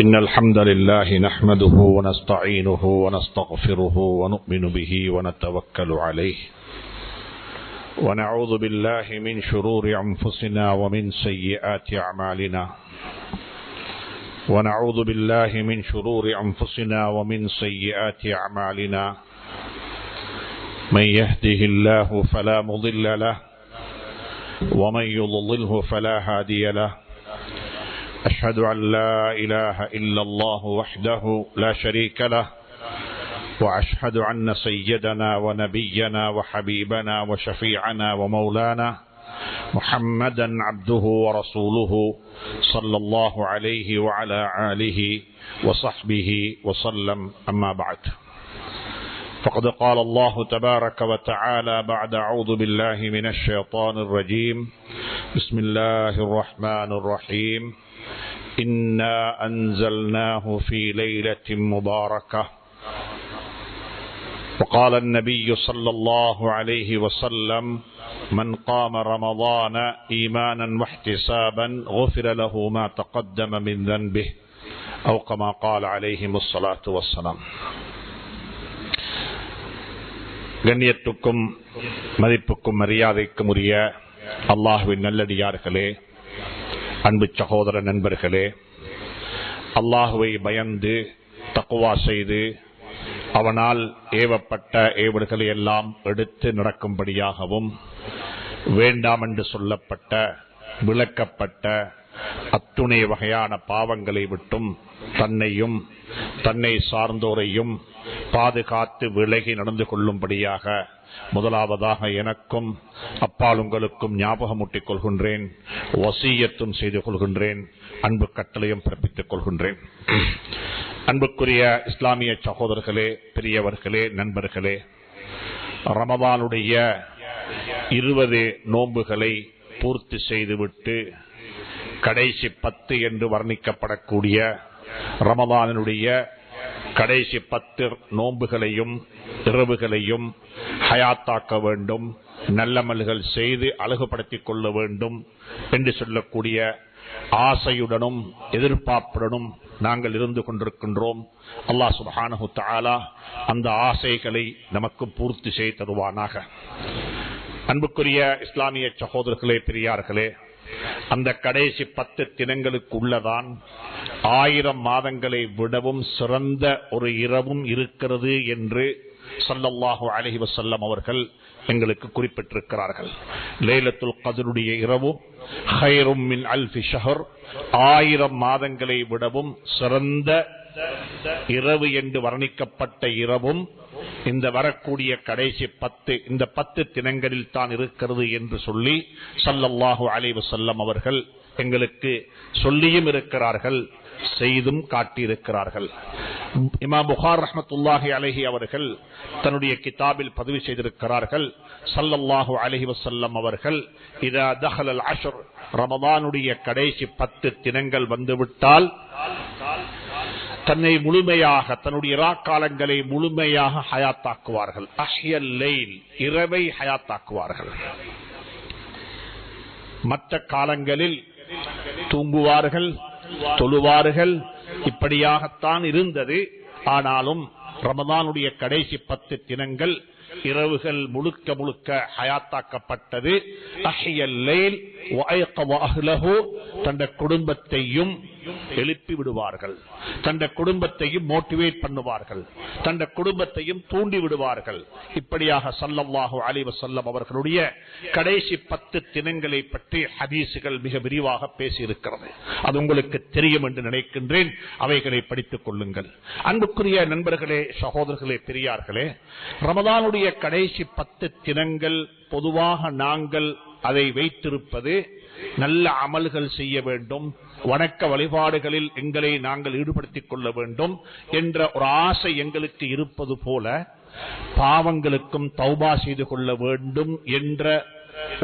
إن الحمد لله نحمده ونستعينه ونستغفره ونؤمن به ونتوكل عليه ونعوذ بالله من شرور أنفسنا ومن سيئات أعمالنا ونعوذ بالله من شرور أنفسنا ومن سيئات أعمالنا من يهده الله فلا مضل له ومن يضلله فلا هادي له أشهد أن لا إله إلا الله وحده لا شريك له وأشهد أن سيدنا ونبينا وحبيبنا وشفيعنا ومولانا محمدا عبده ورسوله صلى الله عليه وعلى آله وصحبه وسلم أما بعد فقد قال الله تبارك وتعالى بعد أعوذ بالله من الشيطان الرجيم بسم الله الرحمن الرحيم إنا أنزلناه في ليلة مباركة وقال النبي صلى الله عليه وسلم من قام رمضان إيمانا واحتسابا غفر له ما تقدم من ذنبه أو كما قال عليهم الصلاة والسلام. கண்ணியத்துக்கும் மதிப்புக்கும் மரியாதைக்கும் உரிய அல்லாஹ்வின் நல்லடியார்களே, அன்பு சகோதர நண்பர்களே, அல்லாஹுவை பயந்து தக்வா செய்து அவனால் ஏவப்பட்ட ஏவல்களை எல்லாம் எடுத்து நடக்கும்படியாகவும் வேண்டாம் என்று சொல்லப்பட்ட விளக்கப்பட்ட அத்துணை வகையான பாவங்களை விட்டும் தன்னையும் தன்னை சார்ந்தோரையும் பாதுகாத்து விலகி நடந்து கொள்ளும்படியாக முதலாவதாக எனக்கும் அப்பால் உங்களுக்கும் ஞாபகமூட்டிக் கொள்கின்றேன், வசியத்தும் செய்து கொள்கின்றேன், அன்பு கட்டளையும் பிறப்பித்துக் கொள்கின்றேன். அன்புக்குரிய இஸ்லாமிய சகோதரர்களே, பெரியவர்களே, நண்பர்களே, ரமதானுடைய 20 நோன்புகளை பூர்த்தி செய்துவிட்டு கடைசி 10 என்று வர்ணிக்கப்படக்கூடிய ரமதானுடைய கடைசி 10 நோன்புகளையும் இரவுகளையும் ஹயாத்தாக்க வேண்டும், நல்லமல்கள் செய்து அழகுபடுத்திக் கொள்ள வேண்டும் என்று சொல்லக்கூடிய ஆசையுடனும் எதிர்பார்ப்புடனும் நாங்கள் இருந்து கொண்டிருக்கின்றோம். அல்லாஹ் சுப்ஹானஹு தஆலா அந்த ஆசைகளை நமக்கு பூர்த்தி செய்து தருவானாக. அன்புக்குரிய இஸ்லாமிய சகோதரர்களே, பெரியார்களே, அந்த கடைசி 10 தினங்களுக்கு உள்ளதான் 1000 மாதங்களை விடவும் சிறந்த ஒரு இரவும் இருக்கிறது என்று ஸல்லல்லாஹு அலைஹி வஸல்லம் அவர்கள் எங்களுக்கு குறிப்பிட்டிருக்கிறார்கள். லைலத்துல் கத்ருடைய இரவு ഖൈറുம் மின் அல்ஃபி ஷஹர், 1000 மாதங்களை விடவும் சிறந்த இரவு என்று வர்ணிக்கப்பட்ட இரவும் இந்த வரக்கூடிய கடைசி 10 இந்த 10 தினங்களில் தான் இருக்கிறது என்று சொல்லி ஸல்லல்லாஹு அலைஹி வஸல்லம் அவர்கள் எங்களுக்கு சொல்லியும் இருக்கிறார்கள், செய்தும் காட்டியிருக்கிறார்கள். இமாம் புகாரி ரஹ்மத்துல்லாஹி அலைஹி அவர்கள் தன்னுடைய கிதாபில் பதிவு செய்திருக்கிறார்கள், ஸல்லல்லாஹு அலைஹி வஸல்லம் அவர்கள் இதா தஹலல் அஷ்ர், ரமதானுடைய கடைசி 10 தினங்கள் வந்துவிட்டால் தன்னை முழுமையாக தன்னுடைய காலங்களை முழுமையாக ஹயாத்தாக்குவார்கள். அஹ்யல் லைல், இரவை ஹயாத்தாக்குவார்கள். மற்ற காலங்களில் தூங்குவார்கள், தொழுவார்கள், இப்படியாகத்தான் இருந்தது. ஆனாலும் ரமதானுடைய கடைசி 10 தினங்கள் இரவுகள் முழுக்க முழுக்க ஹயாத்தாக்கப்பட்டது. அஹ்யல் லைல் வஅய்கவ அஹ்லஹு, தன்னுடைய குடும்பத்தையும் எழுப்பி விடுவார்கள், தன்னுடைய குடும்பத்தையும் மோட்டிவேட் பண்ணுவார்கள், தன்னுடைய குடும்பத்தையும் தூண்டி விடுவார்கள். இப்படியாக ஸல்லல்லாஹு அலைஹி வஸல்லம் அவர்களுடைய கடைசி 10 தினங்களை பற்றி ஹதீசுகள் மிக விரிவாக பேசியிருக்கிறது. அது உங்களுக்கு தெரியும் என்று நினைக்கின்றேன். அவைகளை படித்துக் கொள்ளுங்கள். அன்புக்குரிய நண்பர்களே, சகோதரர்களே, பெரியார்களே, ரமதானுடைய கடைசி 10 தினங்கள் பொதுவாக நாங்கள் அதை வைத்திருப்பது நல்ல அமல்கள் செய்ய வேண்டும், வணக்க வழிபாடுகளில் எங்களை நாங்கள் ஈடுபடுத்திக் கொள்ள வேண்டும் என்ற ஒரு ஆசை எங்களுக்கு இருப்பது போல பாவங்களுக்கும் தௌபா செய்து கொள்ள வேண்டும் என்ற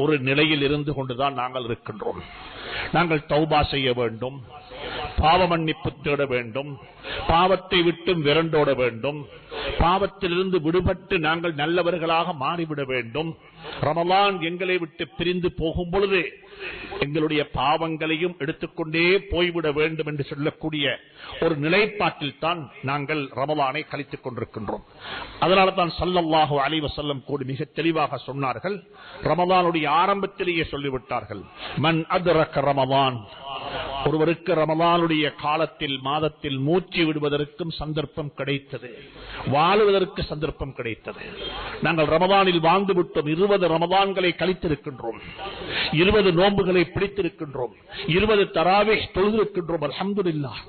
ஒரு நிலையில் இருந்து கொண்டுதான் நாங்கள் இருக்கின்றோம். நாங்கள் தௌபா செய்ய வேண்டும், பாவ மன்னிப்பு தேட வேண்டும், பாவத்தை விட்டு விரண்டோட வேண்டும், பாவத்திலிருந்து விடுபட்டு நாங்கள் நல்லவர்களாக மாறிவிட வேண்டும். ரமலான் எங்களை விட்டு பிரிந்து போகும் பொழுது எங்களுடைய பாவங்களையும் எடுத்துக்கொண்டே போய்விட வேண்டும் என்று சொல்லக்கூடிய ஒரு நிலைப்பாட்டில் தான் நாங்கள் ரமலானை கழித்துக் கொண்டிருக்கின்றோம். அதனால தான் ஸல்லல்லாஹு அலைஹி வஸல்லம் கூட மிக தெளிவாக சொன்னார்கள், ரமலானுடைய ஆரம்பத்திலேயே சொல்லிவிட்டார்கள், மன் அத்ரக ரமலான், ஒருவருக்கு ரமலானுடைய காலத்தில் மாதத்தில் மூச்சு விடுவதற்கும் சந்தர்ப்பம் கிடைத்தது, வாழுவதற்கு சந்தர்ப்பம் கிடைத்தது. நாங்கள் ரமலானில் வாழ்ந்து விட்டோம், 20 ரமலான்களை கழித்திருக்கின்றோம், 20 நோன்புகளை பிடித்திருக்கின்றோம், 20 தராவீஹ் தொழுதிருக்கின்றோம். அல்ஹம்துலில்லாஹ்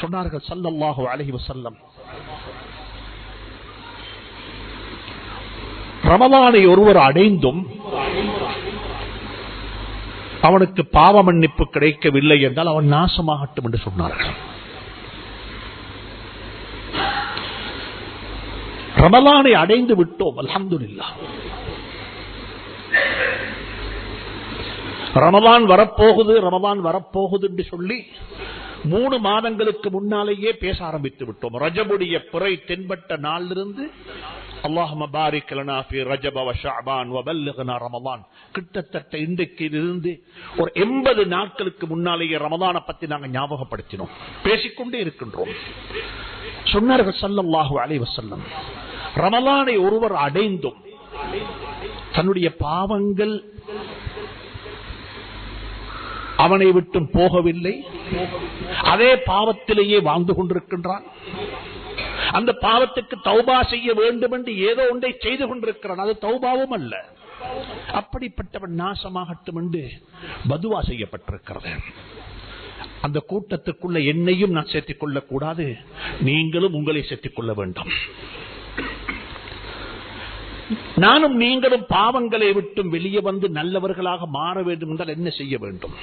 சொன்னார்கள் ஸல்லல்லாஹு அலைஹி வஸல்லம். ரமலானை ஒருவர் அடைந்தும் அவனுக்கு பாவ மன்னிப்பு கிடைக்கவில்லை என்றால் அவன் நாசமாகட்டும் என்று சொன்னார்கள். ரமலானை அடைந்து விட்டோம், அல்ஹம்துலில்லாஹ். ரமலான் வரப்போகுது, ரமலான் வரப்போகுது என்று சொல்லி 3 மாதங்களுக்கு முன்னாலேயே பேச ஆரம்பித்து விட்டோம். ரஜபுடைய பிறை தென்பட்ட நாளிலிருந்து அல்லாஹும்ம பாரிக் லனா ஃபீ ரஜப வ ஷஅபான் வ பல்லிக்னா ரமலான், கிட்டத்தட்ட இன்றைக்கு இருந்து ஒரு 80 நாட்களுக்கு முன்னாலேயே ரமலானை பத்தி நாங்கள் ஞாபகப்படுத்தினோம், பேசிக்கொண்டே இருக்கின்றோம். சொன்னார்கள் ஸல்லல்லாஹு அலைஹி வஸல்லம், ரமலானை ஒருவர் அடைந்தும் தன்னுடைய பாவங்கள் அவனை விட்டு போகவில்லை, அதே பாவத்திலேயே வாழ்ந்து கொண்டிருக்கின்றான், அந்த பாவத்துக்கு தௌபா செய்ய வேண்டும் என்று ஏதோ ஒன்றை செய்து கொண்டிருக்கிறான், அது தௌபாவும் அல்ல, அப்படிப்பட்டவன் நாசமாகட்டும் என்று பதுவா செய்யப்பட்டிருக்கிறது. அந்த கூட்டத்துக்குள்ள என்னையும் நான் சேர்த்துக் கொள்ளக் கூடாது, நீங்களும் உங்களை சேர்த்துக் கொள்ள வேண்டும். நானும் நீங்களும் பாவங்களை விட்டு வெளியே வந்து நல்லவர்களாக மாற வேண்டும் என்றால் என்ன செய்ய வேண்டும்?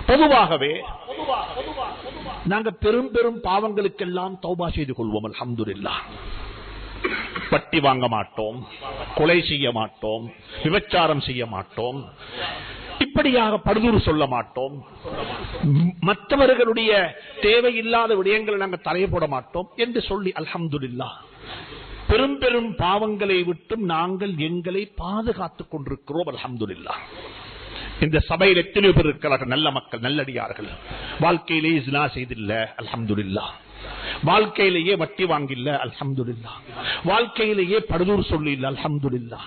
பொதுவாகவே நாங்கள் பெரும் பெரும் பாவங்களுக்கெல்லாம் தௌபா செய்து கொள்வோம், அல்ஹம்துலில்லாஹ். வட்டி வாங்க மாட்டோம், கொலை செய்ய மாட்டோம், விபச்சாரம் செய்ய மாட்டோம், இப்படியாக படுதூறு சொல்ல மாட்டோம், மற்றவர்களுடைய தேவையில்லாத விடயங்களை நாங்கள் தலைய போட மாட்டோம் என்று சொல்லி அல்ஹம்துலில்லாஹ் பெரும் பெரும் பாவங்களை விட்டும் நாங்கள் எங்களை பாதுகாத்துக் கொண்டிருக்கிறோம், அல்ஹம்துலில்லாஹ். இந்த சபையில் எத்தனை பேர் இருக்கிறார்கள் நல்ல மக்கள், நல்லடியார்கள், வாழ்க்கையிலேயே ஜினா செய்தில்ல, அல்ஹம்துலில்லாஹ். வாழ்க்கையிலேயே வட்டி வாங்கில்ல, அல்ஹம்துலில்லாஹ். வாழ்க்கையிலேயே படுதூர் சொல்லி இல்ல, அல்ஹம்துலில்லாஹ்.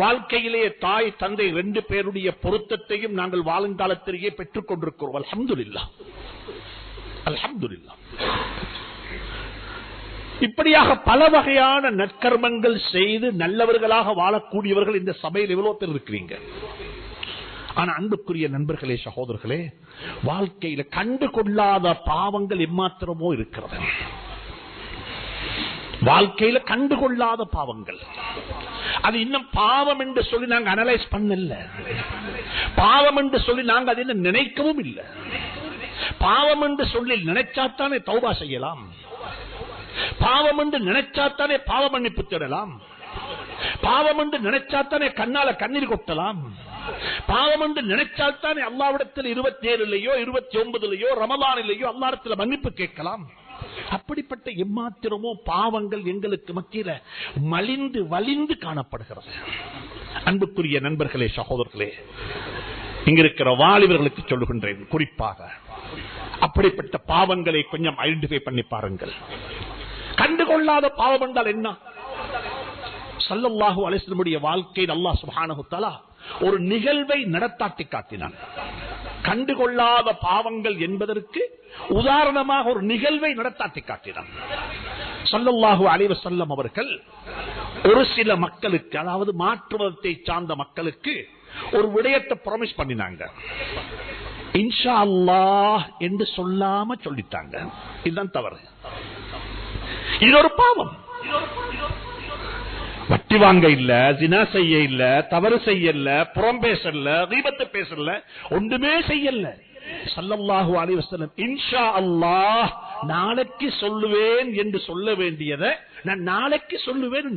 வாழ்க்கையிலேயே தாய் தந்தை 2 பேருடைய பொருத்தத்தையும் நாங்கள் வாழுங்காலத்திலேயே பெற்றுக் கொண்டிருக்கிறோம், அல்ஹம்துலில்லாஹ், அல்ஹம்துலில்லாஹ். இப்படியாக பல வகையான நற்கர்மங்கள் செய்து நல்லவர்களாக வாழக்கூடியவர்கள் இந்த சபையில் எவ்வளவு பேர் இருக்கிறீங்க. ஆனா அன்புக்குரிய நண்பர்களே, சகோதரர்களே, வாழ்க்கையில கண்டுகொள்ளாத பாவங்கள் எம்மாத்திரமோ இருக்கிறது. வாழ்க்கையில கண்டுகொள்ளாத பாவங்கள், அது இன்னும் பாவம் என்று சொல்லி நாங்க அனலைஸ் பண்ணல, பாவம் என்று சொல்லி நாங்க அதை நினைக்கவும் இல்லை. பாவம் என்று சொல்லி நினைச்சாத்தானே தௌபா செய்யலாம், பாவம் என்று நினைச்சாத்தானே பாவ மன்னிப்பு தேடலாம், பாவம் என்று நினைச்சாத்தானே கண்ணால கண்ணீர் கொட்டலாம், பாவம் என்று நினைச்சால்தானே அல்லாஹ்விடத்தில் 27 29 ரமலானிலேயோ அல்லாஹ்விடத்தில் மன்னிப்பு கேட்கலாம். அப்படிப்பட்ட எம்மாத்திரமோ பாவங்கள் எங்களுக்கு மத்தியில மலிந்து வலிந்து காணப்படுகிறது. அன்புக்குரிய நண்பர்களே, சகோதரர்களே, இங்க இருக்கிற வாலிபர்களுக்கு சொல்லுகின்றேன், குறிப்பாக அப்படிப்பட்ட பாவங்களை கொஞ்சம் ஐடென்டிஃபை பண்ணி பாருங்கள். கண்டுகொள்ளாத பாவம் என்றால் என்ன? ஸல்லல்லாஹு அலைஹி வஸல்லம் வாழ்க்கையில் அல்லாஹ் சுப்ஹானஹு வ தஆலா ஒரு நிகழ்வை நடத்தாட்டி காட்டினான். கண்டுகொள்ளாத பாவங்கள் என்பதற்கு உதாரணமாக ஒரு நிகழ்வை நடத்தாட்டி காட்டினான். ஸல்லல்லாஹு அலைஹி வஸல்லம் அவர்கள் ஒரு சில மக்களுக்கு, அதாவது மாற்று மதத்தை சார்ந்த மக்களுக்கு ஒரு விடயத்தை ப்ராமிஸ் பண்ணினாங்க. இன்ஷா அல்லாஹ் என்று சொல்லாம சொல்லிட்டாங்க. இதுதான் தவறு, இது ஒரு பாவம். வட்டி வாங்க இல்ல, ஜினா செய்ய இல்ல, தவறு செய்யல, புறம் பேசல, கீபத்து பேசல, ஒன்றுமே செய்யல. ஸல்லல்லாஹு அலைஹி வஸல்லம் இன்ஷா அல்லாஹ் நாளைக்கு சொல்லுவேன் என்று சொல்ல வேண்டியதை நான் நாளைக்கு சொல்லுவேன்.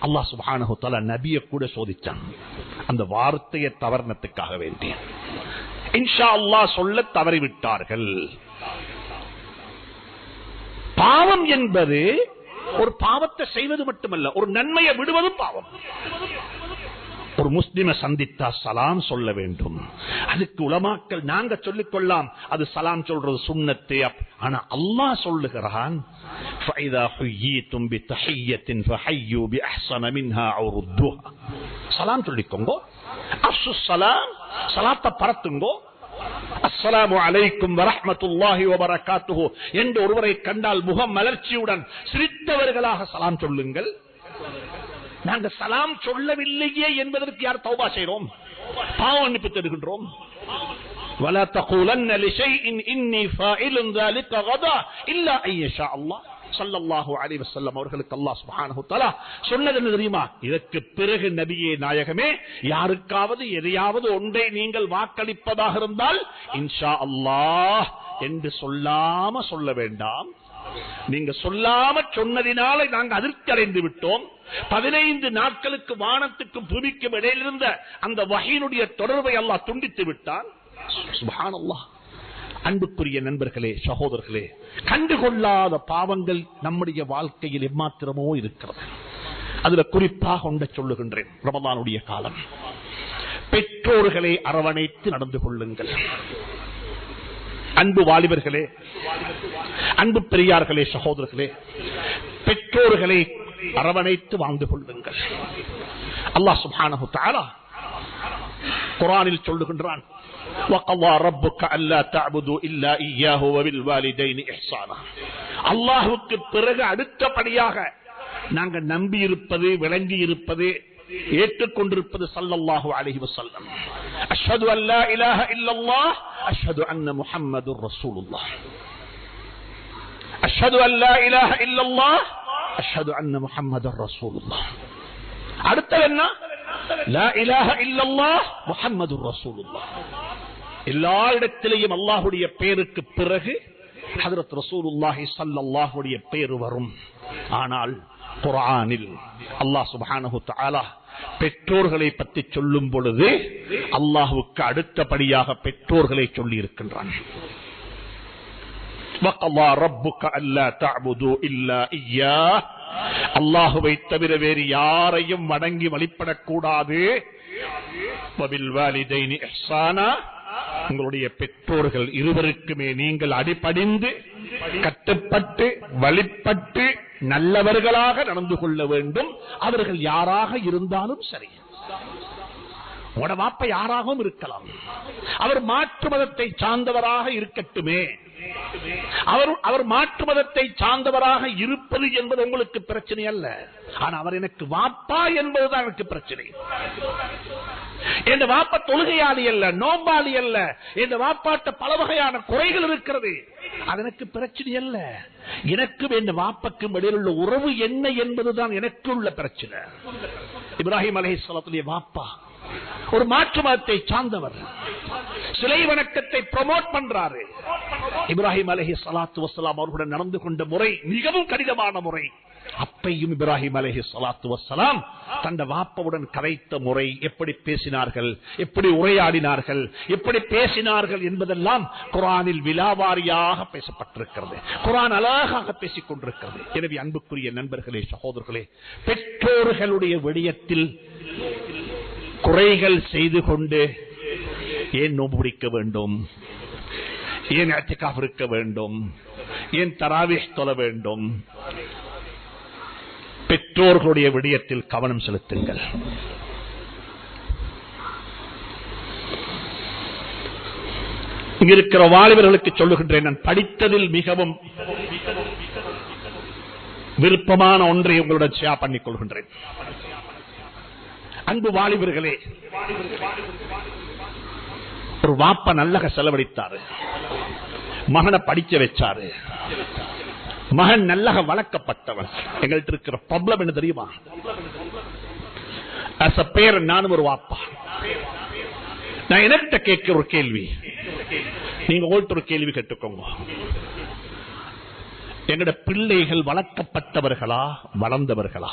அல்லாஹ் சுப்ஹானஹு வ தஆலா நபியை கூட சோதிச்சான், அந்த வார்த்தையை தவறுனதுக்காக வேண்டி. இன்ஷா அல்லாஹ் சொல்ல தவறிவிட்டார்கள். பாவம் என்பது ஒரு பாவத்தை செய்வது மட்டுமல்ல, ஒரு நன்மையை விடுவதும் பாவம். ஒரு முஸ்லிமை சந்தித்தா சலாம் சொல்ல வேண்டும். அதுக்கு உலமாக்கள் நாங்க சொல்லிக் கொள்ளலாம், அது சலாம் சொல்றது சுன்னத்து. ஆனா அல்லாஹ் சொல்லுகிறான், சலாம் சொல்லிக்கோங்க, சலாத்தை பரத்துங்கோ. அஸ்ஸலாமு அலைக்கும் வரஹ்மத்துல்லாஹி வபரகாத்துஹு என்று ஒருவரை கண்டால் முகம் மலர்ச்சியுடன் சிரித்தவர்களாக சலாம் சொல்லுங்கள். நாங்க சலாம் சொல்லவில்லையே என்பதற்கு யார் தௌபா செய்றோம், பாவ மன்னிப்பு தேடுகின்றோம். வலா தகூலன்ன லிஷைஇன் இன்னி ஃபாயிலுன் ذلك غدا இல்லா ஐயஷா அல்லாஹ். ஸல்லல்லாஹு அலைஹி வஸல்லம் அவர்களுக்கு அல்லாஹ் சுப்ஹானஹு வ தஆலா சொன்னது என்ன தெரியுமா? இதற்கு பிறகு நபியே நாயகமே, யாருக்காவது எதையாவது ஒன்றை நீங்கள் வாக்களிப்பதாக இருந்தால் இன்ஷா அல்லாஹ் என்று சொல்லாம சொல்ல வேண்டாம். நீங்க சொல்லாம சொன்னதினால நாங்கள் அதிர்ச்சி அடைந்து விட்டோம். 15 நாட்களுக்கு வானத்துக்கும் பூமிக்கும் இடையில் இருந்த அந்த வஹீனுடைய தொடர்பை அல்லாஹ் துண்டித்து விட்டான். சுப்ஹானல்லாஹ். அன்புக்குரிய நண்பர்களே, சகோதரர்களே, கண்டுகொள்ளாத பாவங்கள் நம்முடைய வாழ்க்கையில் எம்மாத்திரமோ இருக்கிறது. அதுல குறிப்பாக ஒன்றை சொல்லுகின்றேன். ரமலானுடைய காலம், பெற்றோர்களை அரவணைத்து நடந்து கொள்ளுங்கள். அன்பு வாலிபர்களே, அன்பு பெரியார்களே, சகோதரர்களே, பெற்றோர்களை அரவணைத்து வாழ்ந்து கொள்ளுங்கள். அல்லாஹ் சுப்ஹானஹு தஆலா குர்ஆனில் சொல்லுகின்றான், وَقَضَى رَبُّكَ أَلَّا تَعْبُدُوا إِلَّا إِيَّاهُ وَبِالْوَالِدَيْنِ إِحْسَانًا. அல்லாஹ்வுக்கு பிறகு அடுத்தபடியாக நாங்க நம்பி இருப்பது, விளங்கி இருப்பது, ஏற்றுக்கொண்டிருப்பது ஸல்லல்லாஹு அலைஹி வஸல்லம். அஷ்ஹது அல்லா இலாஹ இல்லல்லாஹ் அஷ்ஹது அன்ன முஹம்மதுர் ரசூலுல்லாஹ். அஷ்ஹது அல்லா இலாஹ இல்லல்லாஹ் அஷ்ஹது அன்ன முஹம்மதுர் ரசூலுல்லாஹ். அடுத்து என்ன? லா இலாஹ இல்லல்லாஹ் முஹம்மதுர் ரசூலுல்லாஹ். எல்லா இடத்திலேயும் அல்லாஹ்வுடைய பெயருக்கு பிறகு ஹஜ்ரத் ரசூலுல்லாஹி ஸல்லல்லாஹு அலைஹி பெயர் வரும். ஆனால் குர்ஆனில் அல்லாஹ் சுப்ஹானஹு தஆலா பெற்றோர்களை பற்றி சொல்லும் பொழுது அல்லாஹ்வுக்கு அடுத்தபடியாக பெற்றோர்களை சொல்லி இருக்கின்றான். وَقَضَى رَبُّكَ أَلَّا تَعْبُدُوا إِلَّا إِيَّاهُ. அல்லாஹ்வை தவிர வேறு யாரையும் வணங்கி வழிபடக்கூடாது. وَبِالْوَالِدَيْنِ إِحْسَانًا. உங்களுடைய பெற்றோர்கள் இருவருக்குமே நீங்கள் அடிபணிந்து கட்டுப்பட்டு வழிபட்டு நல்லவர்களாக நடந்து கொள்ள வேண்டும். அவர்கள் யாராக இருந்தாலும் சரி. உங்களோட வாப்ப யாராகவும் இருக்கலாம், அவர் மாற்று மதத்தை சார்ந்தவராக இருக்கட்டுமே. அவர் மாற்று மதத்தை சார்ந்தவராக இருப்பது என்பது உங்களுக்கு பிரச்சனை அல்ல. ஆனா அவர் எனக்கு வாப்பா என்பதுதான் எனக்கு பிரச்சனை. என் வாப்பா தொழுகையாளி அல்ல, நோம்பாளி அல்ல, என் வாப்பாட்ட பல வகையான குறைகள் இருக்கிறது, அது எனக்கு பிரச்சனை அல்ல. எனக்கும் என் வாப்பக்கும் இடையில் உள்ள உறவு என்ன என்பதுதான் எனக்கு உள்ள பிரச்சனை. இப்ராஹிம் அலைஹிஸ்ஸலாத்துடைய வாப்பா ஒரு மாற்று மதத்தை சார்ந்தவர், சிலை வணக்கத்தை ப்ரோமோட் பண்றாரு. இப்ராஹிம் அலைஹிஸ்ஸலாத்து வஸ்ஸலாம் அவர்களுடன் நடந்து கொண்ட முறை மிகவும் கடினமான முறை. அப்பையும் இப்ராஹிம் அலைஹிஸ்ஸலாத்து வஸ்ஸலாம் தந்த வாப்பவுடன் கதைத்த முறை, எப்படி பேசினார்கள், எப்படி உரையாடினார்கள், எப்படி பேசினார்கள் என்பதெல்லாம் குர்ஆனில் விலாவாரியாக பேசப்பட்டிருக்கிறது. குர்ஆன் அழகாக பேசிக் கொண்டிருக்கிறது. எனவே அன்புக்குரிய நண்பர்களே, சகோதரர்களே, பெற்றோர்களுடைய விடயத்தில் குறைகள் செய்து கொண்டு ஏன் நோன்பு பிடிக்க வேண்டும், ஏன் இஅ்திகாஃப் இருக்க வேண்டும், ஏன் தராவீஹ் தொழ வேண்டும்? பெற்றோர்களுடைய விடயத்தில் கவனம் செலுத்துங்கள். இங்க இருக்கிற வாலிபர்களுக்கு சொல்லுகின்றேன், நான் படித்ததில் மிகவும் விருப்பமான ஒன்றை உங்களுடன் ஷேர் பண்ணிக் கொள்கின்றேன். அன்பு வாலிபர்களே, ஒரு வாப்பா நல்லக செலவழித்தாரு, மகனை படிக்க வச்சாரு, மகன் நல்லக வளர்க்கப்பட்டவன். எங்கள்கிட்ட இருக்கிற ப்ராப்ளம் என்ன தெரியுமா? as a parent, நானும் ஒரு வாப்பா, நான் என்கிட்ட கேட்கிற ஒரு கேள்வி, நீங்க ஓட்டு ஒரு கேள்வி கேட்டுக்கோங்க. எங்கட பிள்ளைகள் வளர்க்கப்பட்டவர்களா வளர்ந்தவர்களா?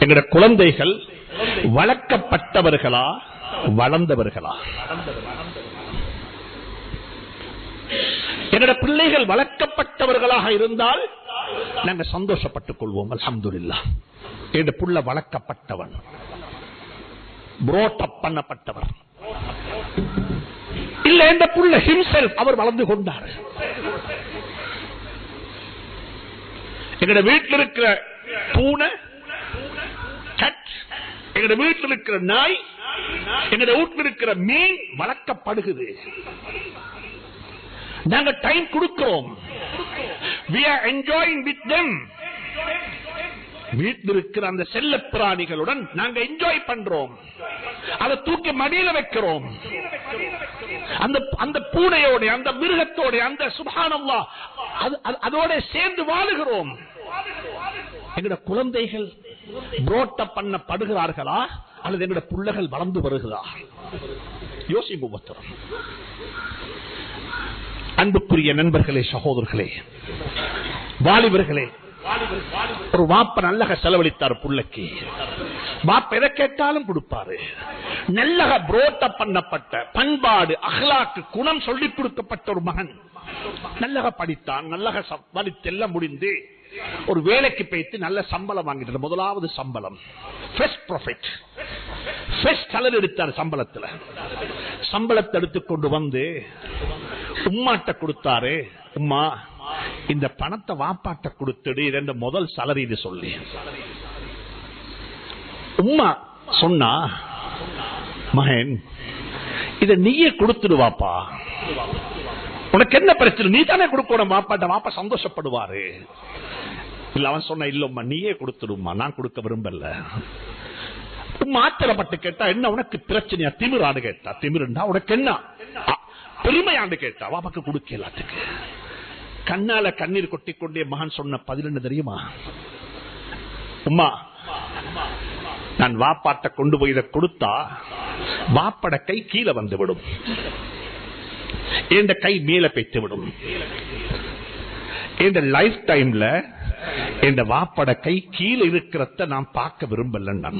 எங்கட குழந்தைகள் வளர்க்கப்பட்டவர்களா வளர்ந்தவர்களா? எங்களுடைய பிள்ளைகள் வளர்க்கப்பட்டவர்களாக இருந்தால் நாங்கள் சந்தோஷப்பட்டுக் கொள்வோம். அல்ஹம்துலில்லாஹ், என் புள்ள வளர்க்கப்பட்டவன், புரோட்டப் பண்ணப்பட்டவர். இல்ல, இந்த புள்ள ஹிம்செல்ஃப் அவர் வளர்ந்து கொண்டார். எங்கட வீட்டில் இருக்கிற பூனை, எங்கட வீட்டில் இருக்கிற நாய், எங்கட வீட்டில் இருக்கிற மீன் வளர்க்கப்படுகிறது. நாங்க டைம் கொடுக்கிறோம். we are enjoying with them. வீட்டில் இருக்கிற அந்த செல்ல பிராணிகளுடன் நாங்க என்ஜாய் பண்றோம். அதை தூக்கி மடியில வைக்கிறோம். அந்த பூனையோட, அந்த மிருகத்தோட, அந்த சுப்ஹானல்லாஹ் அதோட சேர்ந்து வாழுகிறோம். எங்கட குழந்தைகள் புரோட்ட பண்ணப்படுகிறார்களா அல்லது எங்கட பிள்ளைகள் வளர்ந்து வருகிறா? யோசிப்போம். அன்புக்குரிய நண்பர்களே, சகோதரர்களே, வாலிபர்களே, ஒரு வாப்ப நல்லக செலவழித்தார் புள்ளைக்கு. வாப்ப எதை கேட்டாலும் கொடுப்பாரு. நல்லக புரோட்ட பண்ணப்பட்ட பண்பாடு, அஹ்லாக்கு, குணம் சொல்லிக் கொடுக்கப்பட்ட ஒரு மகன் நல்லக படித்தான். நல்லக படித்தெல்லாம் முடிந்து ஒரு வேலைக்கு போயிட்டு நல்ல சம்பளம் வாங்கிட்டு, முதலாவது சம்பளம், ஃபர்ஸ்ட் ப்ராஃபிட், ஃபர்ஸ்ட் salary எடுத்தார். சம்பளத்தை எடுத்துக்கொண்டு வந்து உம்மாட்ட கொடுத்தாரு. உம்மா, இந்த பணத்தை வாப்பாட்ட கொடுத்துடு, இரண்டு முதல் salary சொல்லி. உம்மா சொன்னா, மகன் இத நீயே கொடுத்துடுவாப்பா, உனக்கு என்ன பிரச்சனை, நீ தானே கொடுக்கணும் வாப்பாட்ட, வாப்பா சந்தோஷப்படுவாரு. இல்ல, அவன் சொன்ன, இல்லம்மா நீயே கொடுத்துடுமா, நான் கொடுக்க விரும்பல. மாத்திரப்பட்டு கேட்டா, என்ன உனக்கு பிரச்சனையா, திமிரான்னு கேட்டா, திமிருண்டா உனக்கு என்ன, பெருமையாண்டு கேட்டா, வாப்பாக்கு கொடுக்க எல்லாத்துக்கு. கண்ணால கண்ணீர் கொட்டிக்கொண்டே மகன் சொன்ன பதில் என்ன தெரியுமா? உம்மா, நான் வாப்பாட்ட கொண்டு போய் இதை கொடுத்தா வாப்பட கை கீழே வந்து விடும், என் கை மேல பெற்று விடும். இந்த லைஃப் டைம்ல இந்த வாப்பட கை கீழே இருக்கிறத நான் பார்க்க விரும்பல. நான்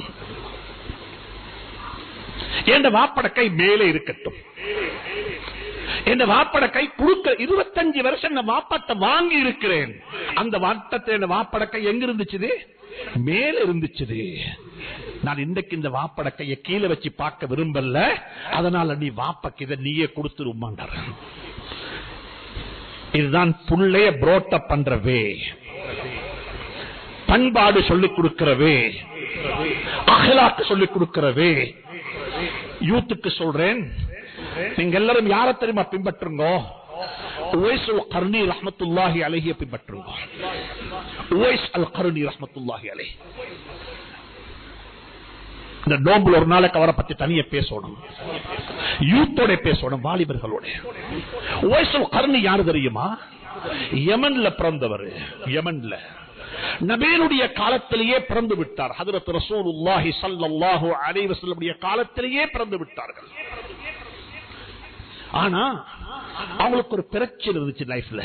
என் வாப்பட கை மேலே இருக்கட்டும். என் வாப்பட கை கொடுக்க 25 வருஷம் நான் வாப்பாட்ட வாங்கி இருக்கிறேன். அந்த வாட்டத்தை என் வாப்பட கை எங்க இருந்துச்சு? மேல இருந்துச்சு. நான் இன்றைக்கு இந்த வாப்பட கையை கீழே வச்சு பார்க்க விரும்பல. அதனால நீ வாப்பக்கு இதை நீயே கொடுத்துருமாண்டார். இதுதான் புள்ளைய புரோட்ட பண்றவே, பண்பாடு சொல்லிக் கொடுக்கிறவே, அஹ்லாக்கு சொல்லிக் கொடுக்கிறவே. யூத்துக்கு சொல்றேன், நீங்க எல்லாரும் யார தெரியுமா பின்பற்றுங்க? உவைஸ் அல் கர்னி ரஹ்மத்துல்லாஹி அலைஹி பின்பற்றுங்க. உவைஸ் அல் கர்னி ரஹ்மத்துல்லாஹி அலைஹி. இந்த நோம்புல ஒரு நாளைக்கு அவரை பத்தி தனியா பேசணும், யூத்தோட பேசணும், வாலிபர்களோட. உவைஸ் அல் கர்னி யாரு தெரியுமா? யமன்ல பிறந்தவர். யமன்ல நபியுடைய காலத்திலேயே பிறந்து விட்டார். ஹஜ்ரத் ரசூலுல்லாஹி ஸல்லல்லாஹு அலைஹி வஸல்லம் காலத்திலேயே பிறந்து விட்டார்கள். ஆனா அவங்களுக்கு ஒரு பிரச்சனை இருந்துச்சு லைஃப்ல.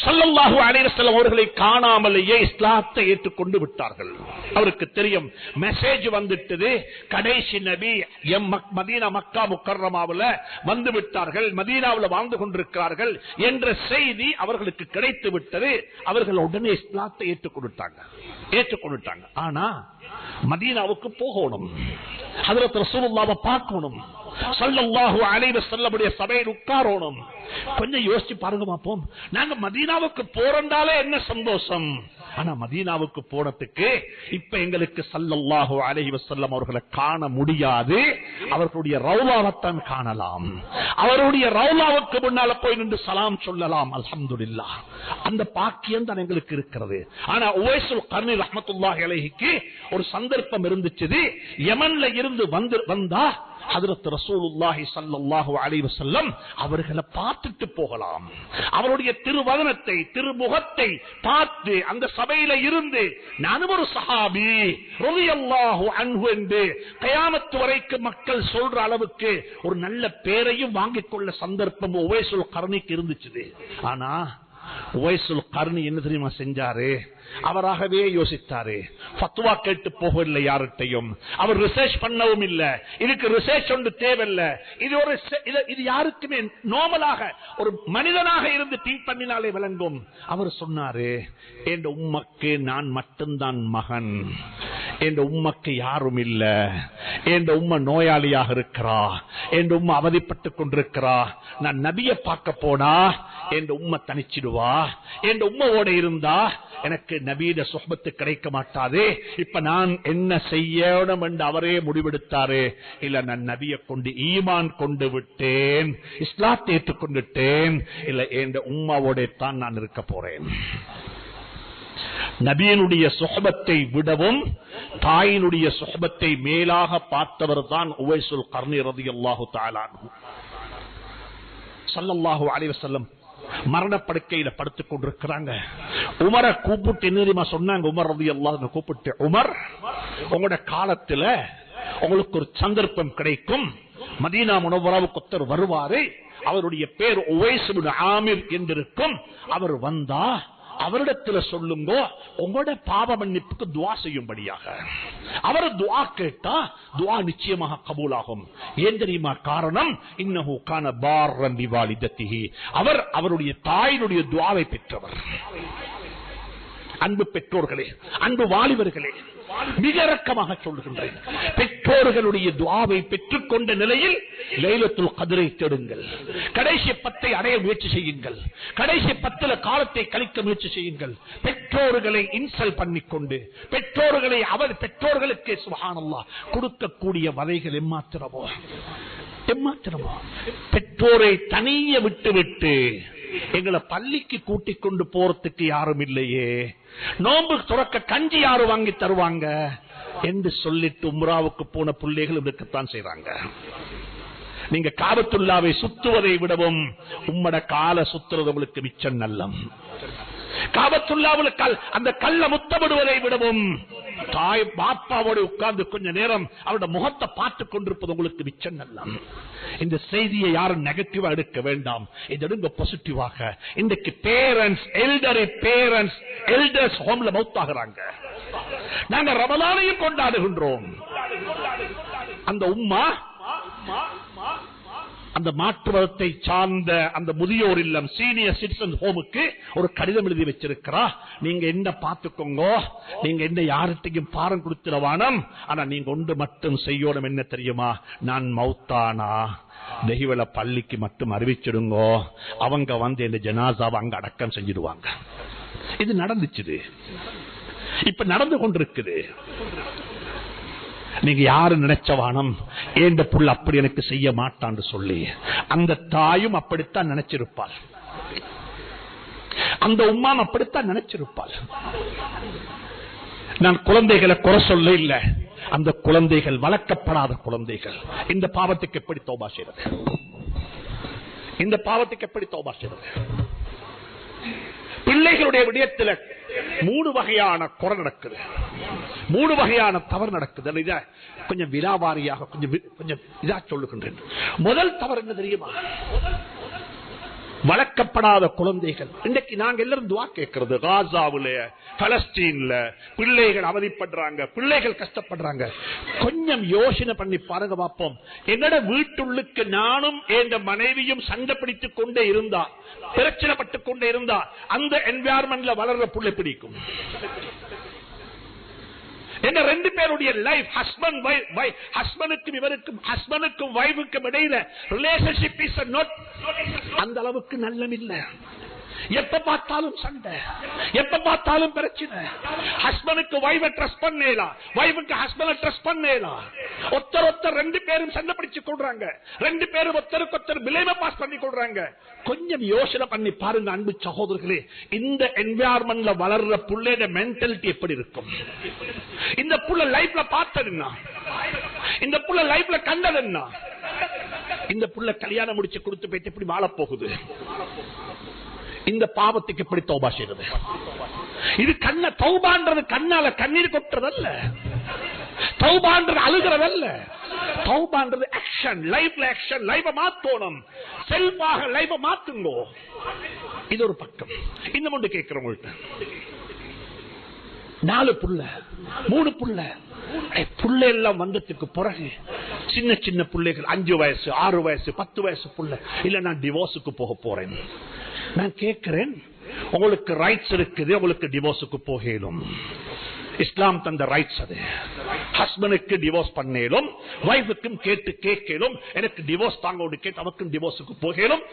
ஸல்லல்லாஹு அலைஹி வஸல்லம் அவர்களை காணாமலேயே இஸ்லாத்தை ஏற்றுக்கொண்டு விட்டார்கள். அவருக்கு தெரியும் மெசேஜ் வந்துட்டது, கடைசி நபி மதீனா மக்கா முக்கர்ரமாவுல வந்து விட்டார்கள், மதீனாவுல வாழ்ந்து கொண்டிருக்கிறார்கள் என்ற செய்தி அவர்களுக்கு கிடைத்து விட்டது. அவர்கள் உடனே இஸ்லாத்தை ஏற்றுக்கொண்டுட்டாங்க. ஆனா மதீனாவுக்கு போகணும், ஹஜ்ரத் ரசூலுல்லாஹ்வை பார்க்கணும், ஸல்லல்லாஹு அலைஹி வஸல்லம் சபையில் உட்காரணும். கொஞ்சம் யோசிச்சு பாருங்க பாப்போம். நாங்க மதீனாவுக்கு போறண்டாலே என்ன சந்தோஷம். ஆனா மதீனாவுக்கு போனதுக்கு இப்ப எங்களுக்கு ஸல்லல்லாஹு அலைஹி வஸல்லம் அவர்களை காண முடியாது. அவர்களுடைய ரவுலாவைத்தான் காணலாம். அவருடைய ரவுலாவுக்கு முன்னால போய் நின்று சலாம் சொல்லலாம். அல்ஹம்துலில்லாஹ், அந்த பாக்கியம் தான் எங்களுக்கு இருக்கிறது. ஆனா உவைஸுல் கர்னி ரஹ்மத்துல்லாஹி அலைஹிக்கு ஒரு சந்தர்ப்பம் இருந்துச்சு. யமன்ல இருந்து வந்தா ஹஜ்ரத் ரசூலுல்லாஹி ஸல்லல்லாஹு அலைஹி வஸல்லம் அவர்களை பார்த்துட்டு போகலாம். அவருடைய திருவதனத்தை, திருமுகத்தை பார்த்து அந்த சபையில இருந்து நானும் ஒரு சஹாபி ரலியல்லாஹு அன்ஹு என்று கியாமத் வரைக்கும் மக்கள் சொல்ற அளவுக்கு ஒரு நல்ல பேரையும் வாங்கிக் கொள்ள சந்தர்ப்பம் உவைஸுல் கர்னிக்கு இருந்துச்சு. ஆனா உவைசுல் கர்னி என்ன தெரியுமா செஞ்சாரு? அவராகவே யோசித்தாரு. ஃபத்வா கேட்டு போகவில்லை யார்கிட்டையும். அவர் ரிசர்ச் பண்ணவும் இல்லை. இதுக்கு ரிசர்ச் ஒன்று தேவையில்லை. இது யாருக்குமே நார்மலாக ஒரு மனிதனாக இருந்து திங்க் பண்ணினாலே விளங்கும். அவர் சொன்னாரு, என் உம்மக்கு நான் மட்டும்தான் மகன், என் உம்மக்கு யாரும் இல்ல, என் உம்மை நோயாளியாக இருக்கிறா, என் உம்மை அவதிப்பட்டுக் கொண்டிருக்கிறா. நான் நபியை பார்க்க போனா என் உம்மை தனிச்சிடுவா, என் உம்மவோட இருந்தா எனக்கு நபியிட சுஹபத்து கிடைக்க மாட்டாது. இப்ப நான் என்ன செய்யணும் என்று அவரே முடிவெடுத்தாரு. இல்ல, நான் நபியை கொண்டு ஈமான் கொண்டு விட்டேன், இஸ்லாத்தை ஏற்றுக்கொண்டுட்டேன், இல்ல என் உம்மாவோட தான் நான் இருக்க போறேன். நபியினுடைய சுஹபத்தை விடவும் தாயினுடைய சுஹபத்தை மேலாக பார்த்தவர் தான் உவைசுல் கர்னி ரலியல்லாஹு தஆலா அன்ஹு. ஸல்லல்லாஹு அலைஹி வஸல்லம் மரணப்படுக்கையில படுத்துக் கொண்டிருக்கிறாங்க. உமரை கூப்பிட்டு என்ன சொன்னாங்க? உமர் ரலியல்லாஹு அன்ஹு கூப்பிட்டு, உமர், உங்களோட காலத்துல உங்களுக்கு ஒரு சந்தர்ப்பம் கிடைக்கும், மதீனா முனவ்வராவுக்கு ஒருத்தர் வருவாரு, அவருடைய பேர் உவைஸ் இப்னு ஆமிர் என்றிருக்கும். அவர் வந்தா அவரிடத்துல சொல்லுங்க, உங்களோட பாவ மன்னிப்புக்கு துஆ செய்யும்படியாக. அவர் துஆ கேட்டா துஆ நிச்சயமாக கபூலாகும். ஏன் தெரியுமா காரணம்? இன்னஹு கான பார்ரன் பிவாலிதத்திஹி, அவர் அவருடைய தாயினுடைய துஆவை பெற்றவர். அன்பு பெற்றோர்களே, அன்பு வாலிபர்களே, மிக இரக்கமாக சொல்லுகின்றேன், பெற்றோர்களுடைய துஆவை பெற்றுக் கொண்ட நிலையில் லைலத்துல் கத்ரை தேடுங்கள். கடைசி 10 அடைய முயற்சி செய்யுங்கள். கடைசி 10 காலத்தை கழிக்க முயற்சி செய்யுங்கள். பெற்றோர்களை இன்சல் பண்ணிக்கொண்டு பெற்றோர்களை பெற்றோர்களுக்கு சுப்ஹானல்லாஹ் கொடுக்கக்கூடிய வதைகள் எம்மாத்திரமோ. பெற்றோரை தனிய விட்டு எங்களை பள்ளிக்கு கூட்டிக் கொண்டு போறதுக்கு யாரும் இல்லையே, நோன்பு துறக்க கஞ்சி யாரு வாங்கி தருவாங்க என்று சொல்லிட்டு உம்ராவுக்கு போன பிள்ளைகள் இருக்கத்தான் செய்றாங்க. நீங்க காபத்துல்லாவை சுத்துவதை விடவும் உம்மட கால சுத்துறது உங்களுக்கு மிச்சம் நல்லம். காபத்துல்லாவில் அந்த கல்ல முத்தமிடுவதை விடவும் தாய் பாப்பாவோடு உட்கார்ந்து கொஞ்ச நேரம் அவருடைய முகத்தை பார்த்துக் கொண்டிருப்பது உங்களுக்கு மிச்சம் நல்லம். இந்த செய்தியை யாரும் நெகட்டிவா எடுக்க வேண்டாம், இது பாசிட்டிவாக. இன்றைக்கு பேரண்ட்ஸ் எல்டர்ஸ் ஹோம்ல மௌத்தாகிறாங்க. நாங்க ரமலானையும் கொண்டாடுகின்றோம். அந்த உம்மா அந்த மாற்று மதத்தை சார்ந்த அந்த முதியோர் இல்லம் சீனியர் சிட்டிசன் ஹோமுக்கு ஒரு கடிதம் எழுதி வச்சிருக்கிறா. நீங்க என்ன பாத்துக்கோங்க, நீங்க என்ன யார்கிட்டையும் பாரம் கொடுத்துடவானம், ஆனா நீங்க ஒன்று மட்டும் செய்யணும். என்ன தெரியுமா? நான் மௌத்தானா தெஹிவல பள்ளிக்கு மட்டும் அறிவிச்சிடுங்க, அவங்க வந்து இந்த ஜனாசாவை அங்க அடக்கம் செஞ்சிடுவாங்க. இது நடந்துச்சு, இப்ப நடந்து கொண்டிருக்குது. நீங்க யாரு நினைச்சவானம் ஏண்ட புள்ள அப்படி எனக்கு செய்ய மாட்டான்னு சொல்லி அந்த தாயும் அப்படித்தான் நினைச்சிருப்பாள், அந்த உம்மாம் அப்படித்தான் நினைச்சிருப்பாள். நான் குழந்தைகளை குறை சொல்ல இல்ல, அந்த குழந்தைகள் வளர்க்கப்படாத குழந்தைகள். இந்த பாவத்துக்கு எப்படி தௌபா செய்வது? இந்த பாவத்துக்கு எப்படி தௌபா செய்வது? பிள்ளைகளுடைய விடயத்தில் 3 வகையான குறை நடக்குது, 3 வகையான தவறு நடக்குது. இத கொஞ்சம் விலாவாரியாக கொஞ்சம் இதா சொல்லுகின்றேன். முதல் தவறு என்ன தெரியுமா? வளர்க்கப்படாத குழந்தைகள். இன்றைக்கு நாங்க எல்லாரும் துஆ கேட்கிறது, காசாவுல பலஸ்தீன்ல பிள்ளைகள் அவதிப்படுறாங்க, பிள்ளைகள் கஷ்டப்படுறாங்க. கொஞ்சம் யோசனை பண்ணி பாருங்க பாப்போம். என்னோட வீட்டுள்ளுக்கு நானும் என் மனைவியும் சண்டை பிடித்துக் கொண்டே இருந்தா, பிரச்சனைப்பட்டுக் கொண்டே இருந்தா, அந்த என்வாயர்மெண்ட்ல வளர்ற புள்ளை பிடிக்கும். என்ன 2 பேருடைய லைஃப், ஹஸ்பண்டுக்கும் இவருக்கும், ஹஸ்பண்டுக்கும் வைஃபுக்கும் இடையில ரிலேஷன்ஷிப் இஸ் நாட் அந்த அளவுக்கு நல்லம் இல்ல. எப்ப பார்த்தாலும் சண்டை, எப்ப பார்த்தாலும் பிரச்சனை. ஹஸ்பண்டுக்கு வைஃபை ட்ரஸ்ட் பண்ணேலா, வைஃபுக்கு ஹஸ்பண்டை ட்ரஸ்ட் பண்ணேலா. ஒருத்தர் 2 பேரும் சண்டை பிடிச்சு கொள்றாங்க, 2 பேரும் ஒருத்தருக்கு ஒருத்தர் பிளேம பாஸ் பண்ணி கொள்றாங்க. கொஞ்சம் யோசனை பண்ணி பாருங்க அன்பு சகோதரர்களே, இந்த என்வாயர்மெண்ட்ல வளர்ற புள்ளையோட மென்டாலிட்டி எப்படி இருக்கும்? இந்த புள்ள லைஃப்ல பார்த்தது என்ன? இந்த புள்ள லைஃப்ல கண்டது என்ன? இந்த புள்ள கல்யாணம் முடிச்சு கொடுத்து போயிட்டு எப்படி வாழ போகுது? இந்த பாவத்துக்கு எப்படி தௌபா செய்வது? இது கண்ண தௌபான்றது கண்ணால கண்ணீர் கொட்டுறதல்ல, தௌபான்றது அழுகிறதல்ல. தௌபான்றது ஆக்ஷன், லைஃப்ல ஆக்ஷன். லைஃப மாத்தணும், செல்ஃபாக லைஃப மாத்துங்கோ. இது ஒரு பக்கம். இன்னும் ஒன்று கேட்கிறவங்கள்ட்ட 4 புள்ள 3 புள்ள புள்ள எல்லாம் வந்ததுக்கு பிறகு சின்ன சின்ன பிள்ளைகள் 5 வயசு 6 வயசு 10 வயசு புள்ள இல்ல நான் டிவோர்ஸுக்கு போக போறேன். நான் கேட்கிறேன், உங்களுக்கு ரைட்ஸ் இருக்குது, உங்களுக்கு டிவோர்ஸுக்கு போகலும். இஸ்லாம் தந்த ரைட்ஸ் அது. ஹஸ்பண்டுக்கு டிவோர்ஸ் பண்ணேலும், வைஃபுக்கும் கேட்டு கேட்கலும், எனக்கு டிவோர்ஸ் தாங்க கேட்டு அவருக்கும் டிவோர்ஸுக்கு போகலும்.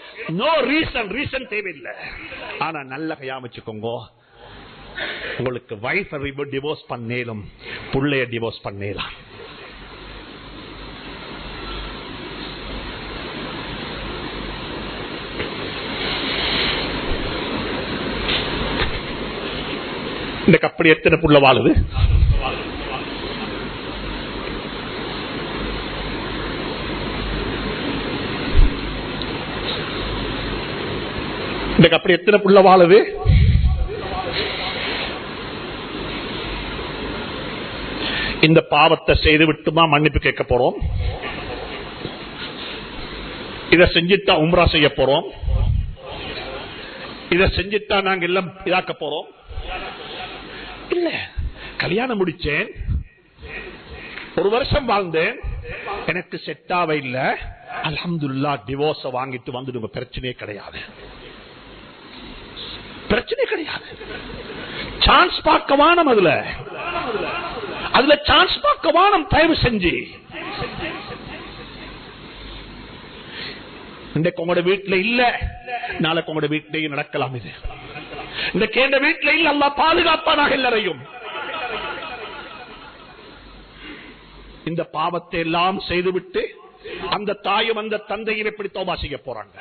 நோ ரீசன் தேவையில்லை. ஆனா நல்ல கையாமச்சுக்கோங்க, உங்களுக்கு வைஃப் டிவோர்ஸ் பண்ணேலும் புள்ளைய டிவோர்ஸ் பண்ணலாம். இந்த அப்படி எத்தனை புள்ள வாழுது? இந்த அப்படி எத்தனை புள்ள வாழுது? இந்த பாவத்தை செய்து விட்டுமா மன்னிப்பு கேட்க போறோம்? இதை செஞ்சுட்டா உம்ரா செய்ய போறோம்? இதை செஞ்சுட்டா நாங்க எல்லாம் இதாக்க போறோம்? இல்ல. கல்யாணம் முடிச்சேன், 1 வருஷம் வாழ்ந்தேன், எனக்கு செட்டாவே இல்ல, அல்ஹம்துலில்லாஹ் டிவோர்ஸ் வாங்கிட்டு வந்துடுங்க, பிரச்சனையே கிடையாது. பிரச்சனை கிடையாது. சான்ஸ் பார்க்க வானம், அதுல சான்ஸ் பார்க்க வானம். தயவு செஞ்சு இன்றைக்கு உங்களோட வீட்டுல இல்ல, நாளைக்கு உங்களோட வீட்டிலேயும் நடக்கலாம். இது இந்த கேண்ட வீட்டில் இல்ல, அல்லாஹ் பாதுகாப்பானாக எல்லாரையும். இந்த பாவத்தை எல்லாம் செய்துவிட்டு அந்த தாயும் அந்த தந்தையும் எப்படி தௌபா செய்ய போறாங்க?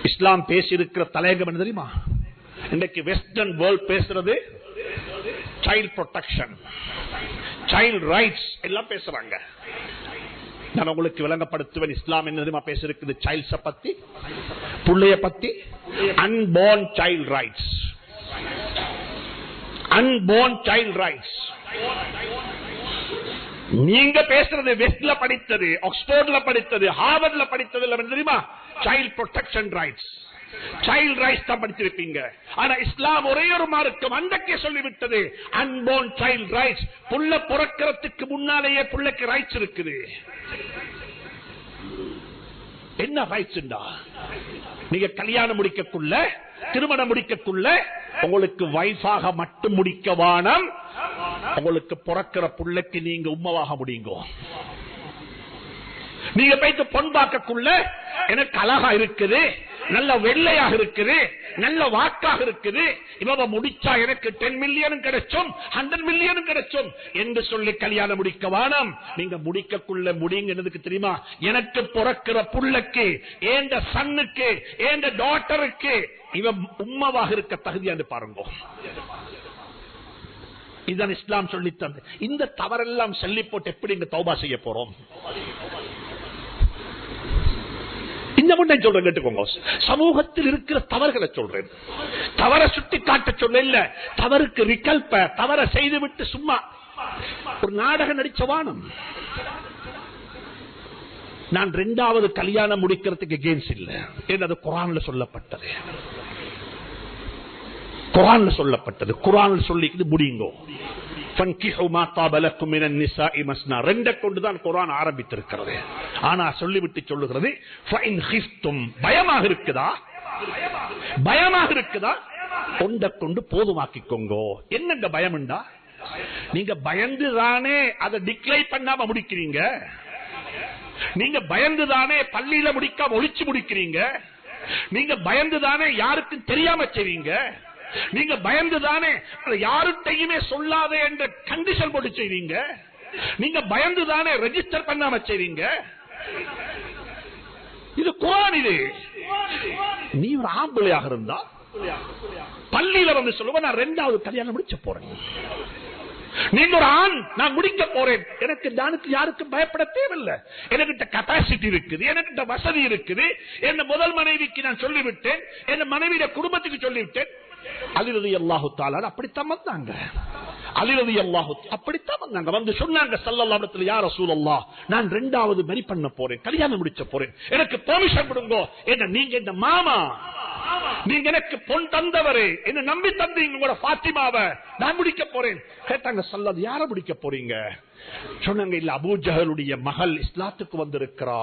இஸ்லாம் பேசியிருக்கிற தலையங்கம் என்ன தெரியுமா? இன்றைக்கு வெஸ்டர்ன் வேர்ல்ட் பேசுறது சைல்ட் ப்ரொடெக்ஷன், சைல்ட் ரைட்ஸ் எல்லாம் பேசுறாங்க. நான் உங்களுக்கு விளங்கப்படுத்துவேன். இஸ்லாம் என்ன தெரியுமா பேசிருக்குது? சைல்ட்ஸ பத்தி, புள்ளைய பத்தி. Unborn child rights, unborn child rights. நீங்க பேசுறது வெஸ்ட்ல படித்தது, ஆக்ஸ்போர்ட்ல படித்தது, ஹார்வர்ட்ல படித்தது இல்ல தெரியுமா? Child protection rights, child rights தான் படிச்சிருப்பீங்க. ஆனா இஸ்லாம் ஒரே ஒரு மார்க்கம் அன்றைக்கே சொல்லிவிட்டது, அன்போர்ன் சைல்ட் ரைட்ஸ். புள்ள பிறக்கிறதுக்கு முன்னாலேயே புள்ளைக்கு ரைட்ஸ் இருக்குது. என்ன ரைட்ஸ்? நீங்க கல்யாணம் முடிக்கக்குள்ள, திருமணம் முடிக்கக்குள்ள உங்களுக்கு வைஃபாக மட்டும் முடிக்க வானம், உங்களுக்கு பிறக்கிற புள்ளைக்கு நீங்க உம்மவாக முடியுங்க. நீங்க போயிட்டு பொன் பார்க்கக்குள்ள எனக்கு அழகா இருக்குது, நல்ல வெள்ளையாக இருக்குது, நல்ல வாக்காக இருக்குது, இவ முடிச்சா எனக்கு 10 மில்லியனும் கிடைச்சும் 100 மில்லியனும் கிடைச்சும் என்று சொல்லி கல்யாணம் முடிக்க வானம். நீங்க முடிக்கக்குள்ள முடிங்க. என்னதுக்கு தெரியுமா? எனக்கு பிறக்கிற புள்ளைக்கு, ஏண்ட சன்னுக்கு, ஏண்ட டாட்டருக்கு இவ உம்மவாக இருக்க தகுதியான்னு பாருங்க. இதுதான் இஸ்லாம் சொல்லி தந்து. இந்த தவறெல்லாம் சொல்லி போட்டு எப்படி இங்க தௌபா செய்ய போறோம்? இந்த முன்ன சொல்றேன், கேட்டுக்கோங்க. சமூகத்தில் இருக்கிற தவறுகளை சொல்றேன். தவற சுட்டி காட்ட சொல்ல இல்ல, தவறுக்கு ரிகல்ப, தவற செய்துவிட்டு சும்மா ஒரு நாடகம் நடிச்ச வானம். நான் 2வது கல்யாணம் முடிக்கிறதுக்கு எகெயின்ஸ்ட் இல்ல. அது குர்ஆன்ல சொல்லப்பட்டது. குர்ஆன்ல சொல்லப்பட்டது. குர்ஆன்ல சொல்லிக்குது முடியுங்கோ. கொண்டுதான் குர்ஆன் ஆரம்பித்திருக்கிறது. ஆனா சொல்லிவிட்டு சொல்லுகிறது, பயமாக இருக்குதா, பயமாக இருக்குதா, கொண்ட கொண்டு போதுமாக்கிக்கோங்கோ. என்னங்க பயம்டா? நீங்க பயந்துதானே அதை டிக்ளைன் பண்ணாம முடிக்கிறீங்க. நீங்க பயந்துதானே பள்ளியில முடிக்காம ஒளிச்சு முடிக்கிறீங்க. நீங்க பயந்துதானே யாருக்கும் தெரியாம செய்வீங்க. நீங்க பயந்துதானே யாருட்டையுமே சொல்லாதே என்ற கண்டிஷன் போட்டு செய்வீங்க. நீங்க பயந்துதானே ரெஜிஸ்டர் பண்ணாம செய்வீங்க. இது குர்ஆன். இது நீ ஒரு ஆம்பளையாக இருந்தா பள்ளியில வந்து சொல்லுவ, நான் 2வது கல்யாணம் முடிச்ச போறேன். நீங்க ஒரு ஆண், நான் முடிக்க போறேன். எனக்கு யாருக்கும் பயப்பட தேவையில்லை. எனக்கிட்ட கெப்பாசிட்டி இருக்குது, எனக்கிட்ட வசதி இருக்குது. என் முதல் மனைவிக்கு நான் சொல்லிவிட்டேன், என் மனைவிய குடும்பத்துக்கு சொல்லிவிட்டேன். அலி ரலியல்லாஹு தஆலா அப்படித்தான் வந்தாங்க. அலி ரலியல்லாஹு அப்படித்தான் வந்தாங்க. வந்து சொன்னாங்க ஸல்லல்லாஹு அலைஹி வஸல்லம், யா ரசூலல்லாஹ், நான் இரண்டாவது மரி பண்ண போறேன், கல்யாணம் முடிச்ச போறேன், எனக்கு பெர்மிஷன் கொடுங்க. என்ன நீங்க இந்த மாமா, நீங்க எனக்கு பொன் தந்தவரே, என்ன நம்பி தந்தீங்க உங்களோட ஃபாத்திமாவை, நான் முடிக்க போறேன். கேட்டாங்க ஸல்லல்லாஹு, யார முடிக்க போறீங்க? சொன்னாங்க, இல்ல அபூ ஜஹலுடைய மகள் இஸ்லாத்துக்கு வந்திருக்கிறா,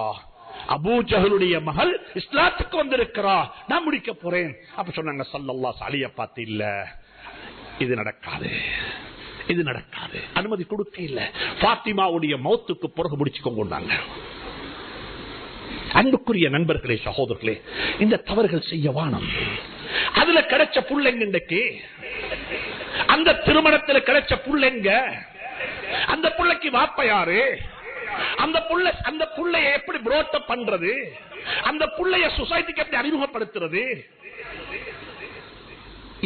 அபூ ஜஹலுடைய மகள் இஸ்லாத்துக்கு வந்திருக்கிறா, நான் முடிக்க போறேன். அப்ப சொன்னாங்க ஸல்லல்லாஹு அலிய பார்த்து, இல்ல இது நடக்காது, இது நடக்காது, அனுமதி கொடுக்க இல்ல. ஃபாத்திமாவுடைய மௌத்துக்கு பிறகு முடிச்சுக்கொண்டாங்க. அன்புக்குரிய நண்பர்களே, சகோதரர்களே, இந்த தவறுகள் செய்ய வானம். அதுல கிடைச்ச புள்ளைங்க, இன்றைக்கு அந்த திருமணத்தில் கிடைச்ச புள்ளைங்க, அந்த புள்ளைக்கு வாப்ப யாரு, அந்த புள்ளைய எப்படி புரோட்டப் பண்றது, அந்த புள்ளைய சொசைட்டிக்கு எப்படி அறிமுகப்படுத்துறது,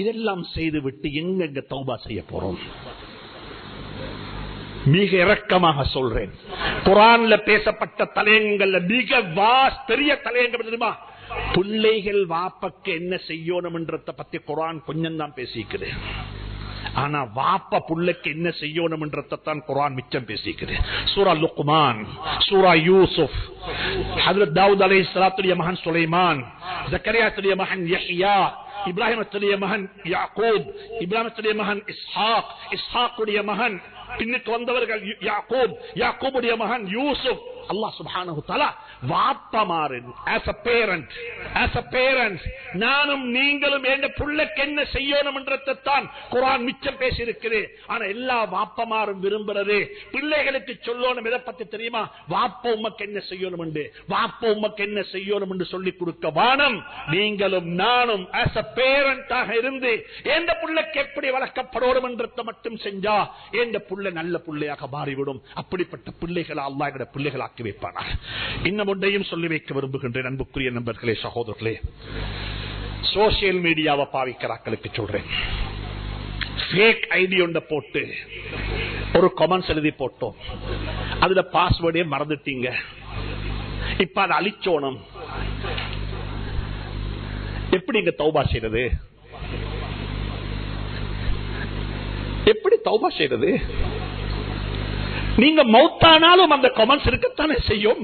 இதெல்லாம் செய்துவிட்டு எங்க தௌபா செய்ய போறோம்? மிக இரக்கமாக சொல்றேன், குர்ஆன்ல பேசப்பட்ட தலையங்கள்ல மிக பெரிய தலையங்கம் தெரியுமா? பிள்ளைகள் வாப்பக்கு என்ன செய்யணும் என்றத பத்தி குர்ஆன் கொஞ்சம் தான் பேசிக்குது. ஆனா வாப்ப புள்ளைக்கு என்ன செய்யணும் என்றதான் குர்ஆன் மிச்சம் பேசிக்குது. சூரா லுக்மான், சூரா யூசுப், ஹஜ்ரத் தாவூத் அலைஹிஸ்ஸலாத்துடைய மகன் சுலைமான், ஜக்கரியாவுடைய மகன் யஹ்யா, இப்ராஹிமுடைய மகன் யாக்கூப், இப்ராஹிமுடைய மகன் இஸ்ஹாக், இஸ்ஹாக்குடைய மகன் பின்னுக்கு வந்தவர்கள் யாக்கூப், யாக்கூபுடைய மகன் யூசுப். அல்லாஹ் சுப்ஹானஹு தஆலா வாப்பமாரன் as a parent நானும் நீங்களும் என்ற புள்ளைக்கு என்ன செய்யணும் என்றதான் குர்ஆன் மிச்சம் பேசி இருக்குது. ஆனா எல்லா வாப்பமாரும் விரும்புறது பிள்ளைகளுக்கு சொல்லணும். இதை பத்தி தெரியுமா? வாப்ப உமக்கு என்ன செய்யணும் என்று, வாப்ப உமக்கு என்ன செய்யணும் என்று சொல்லிக் கொடுக்க வானம். நீங்களும் நானும் as a parent ஆக இருந்து எந்த புள்ளைக்கு எப்படி வளர்க்கப்படணும் என்றதை மட்டும் செஞ்சா எந்த புள்ளை நல்ல புள்ளையாக மாறிவிடும். அப்படிப்பட்ட பிள்ளைகளை அல்லாஹ் என்ற பிள்ளைகளாக்கி வைப்பானார். இன்னும் ஒன்றையும் சொல்லி வைக்க விரும்புகின்றேன். அன்புக்குரிய நண்பர்களே, சகோதரர்களே, சோசியல் மீடியாவை பாவிக்கிறார்களுக்கு சொல்றேன், ஃபேக் ஐடி ஒன்றை போட்டு ஒரு கமெண்ட்ஸ் எழுதி போட்டோம், அதுல பாஸ்வேர்டே மறந்துட்டீங்க, இப்ப அதை அழிச்சோணும். எப்படிங்க தௌபா செய்யறது? எப்படி தௌபா செய்யறது? நீங்க மௌத்தானாலும் அந்த கமெண்ட்ஸ் இருக்கத்தானே செய்யும்.